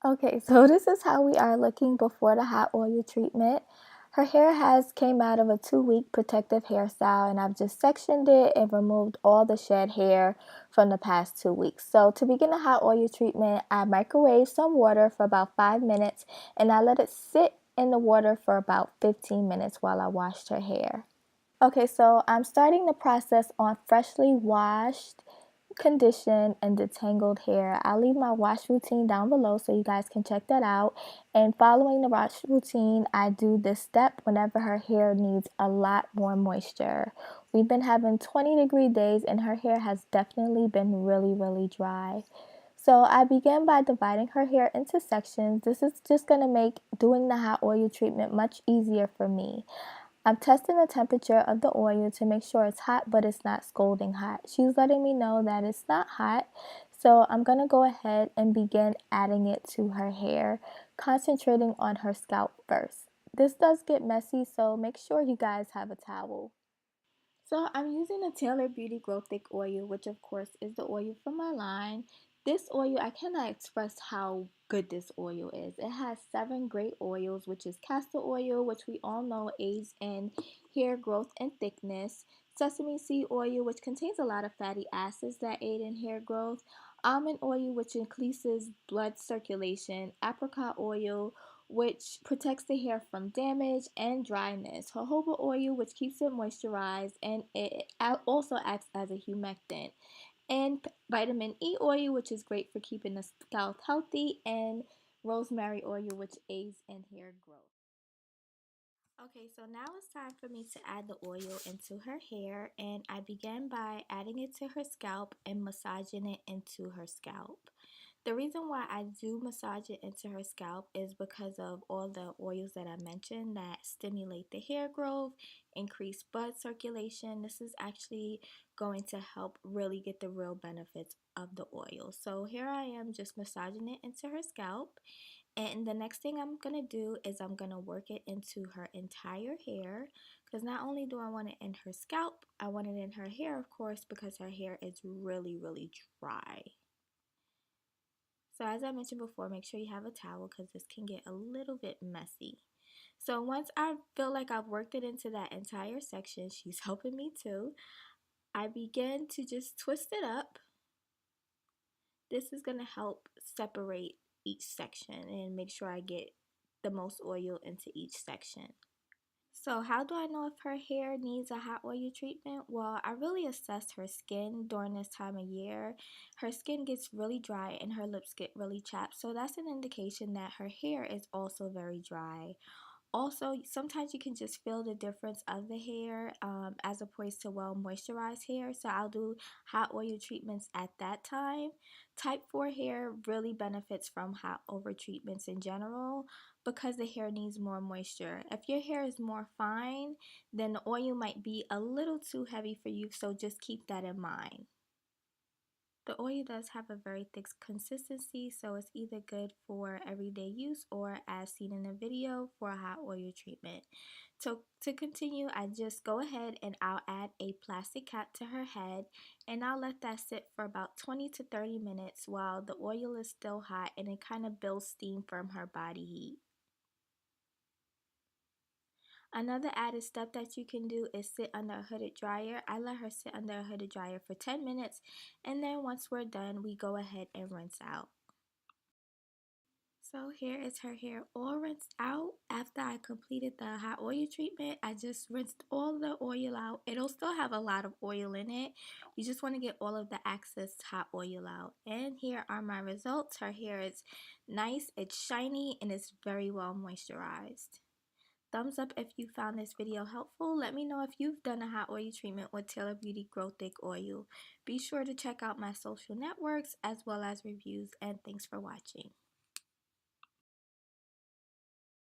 Okay, so this is how we are looking before the hot oil treatment. Her hair has came out of a 2-week protective hairstyle, and I've just sectioned it and removed all the shed hair from the past 2 weeks. So to begin the hot oil treatment, I microwave some water for about 5 minutes and I let it sit in the water for about 15 minutes while I washed her hair. Okay, so I'm starting the process on freshly washed, conditioned, and detangled hair. I'll leave my wash routine down below so you guys can check that out. And following the wash routine, I do this step whenever her hair needs a lot more moisture. We've been having 20-degree days and her hair has definitely been really dry. So I began by dividing her hair into sections. This is just going to make doing the hot oil treatment much easier for me. I'm testing the temperature of the oil to make sure it's hot, but it's not scalding hot. She's letting me know that it's not hot, so I'm going to go ahead and begin adding it to her hair, concentrating on her scalp first. This does get messy, so make sure you guys have a towel. So I'm using the Taylor Beauty Grow Thick oil, which of course is the oil from my line. This oil, I cannot express how good this oil is. It has 7 great oils, which is castor oil, which we all know aids in hair growth and thickness. Sesame seed oil, which contains a lot of fatty acids that aid in hair growth. Almond oil, which increases blood circulation. Apricot oil, which protects the hair from damage and dryness. Jojoba oil, which keeps it moisturized, and it also acts as a humectant. And vitamin E oil, which is great for keeping the scalp healthy, and rosemary oil, which aids in hair growth. Okay, so now it's time for me to add the oil into her hair, and I began by adding it to her scalp and massaging it into her scalp. The reason why I do massage it into her scalp is because of all the oils that I mentioned that stimulate the hair growth, increase blood circulation. This is actually going to help really get the real benefits of the oil. So here I am just massaging it into her scalp. And the next thing I'm going to do is I'm going to work it into her entire hair, because not only do I want it in her scalp, I want it in her hair, of course, because her hair is really dry. So as I mentioned before, make sure you have a towel because this can get a little bit messy. So once I feel like I've worked it into that entire section, she's helping me too, I begin to just twist it up. This is going to help separate each section and make sure I get the most oil into each section. So how do I know if her hair needs a hot oil treatment? Well, I really assess her skin during this time of year. Her skin gets really dry and her lips get really chapped. So that's an indication that her hair is also very dry. Also, sometimes you can just feel the difference of the hair as opposed to well moisturized hair. So I'll do hot oil treatments at that time. Type 4 hair really benefits from hot over treatments in general because the hair needs more moisture. If your hair is more fine, then the oil might be a little too heavy for you. So just keep that in mind. The oil does have a very thick consistency, so it's either good for everyday use or as seen in the video for a hot oil treatment. So to continue, I just go ahead and I'll add a plastic cap to her head and I'll let that sit for about 20 to 30 minutes while the oil is still hot and it kind of builds steam from her body heat. Another added step that you can do is sit under a hooded dryer. I let her sit under a hooded dryer for 10 minutes and then once we're done, we go ahead and rinse out. So here is her hair all rinsed out. After I completed the hot oil treatment, I just rinsed all the oil out. It'll still have a lot of oil in it. You just want to get all of the excess hot oil out. And here are my results. Her hair is nice, it's shiny, and it's very well moisturized. Thumbs up if you found this video helpful. Let me know if you've done a hot oil treatment with Taylor Beauty Grow Thick Oil. Be sure to check out my social networks as well as reviews, and thanks for watching.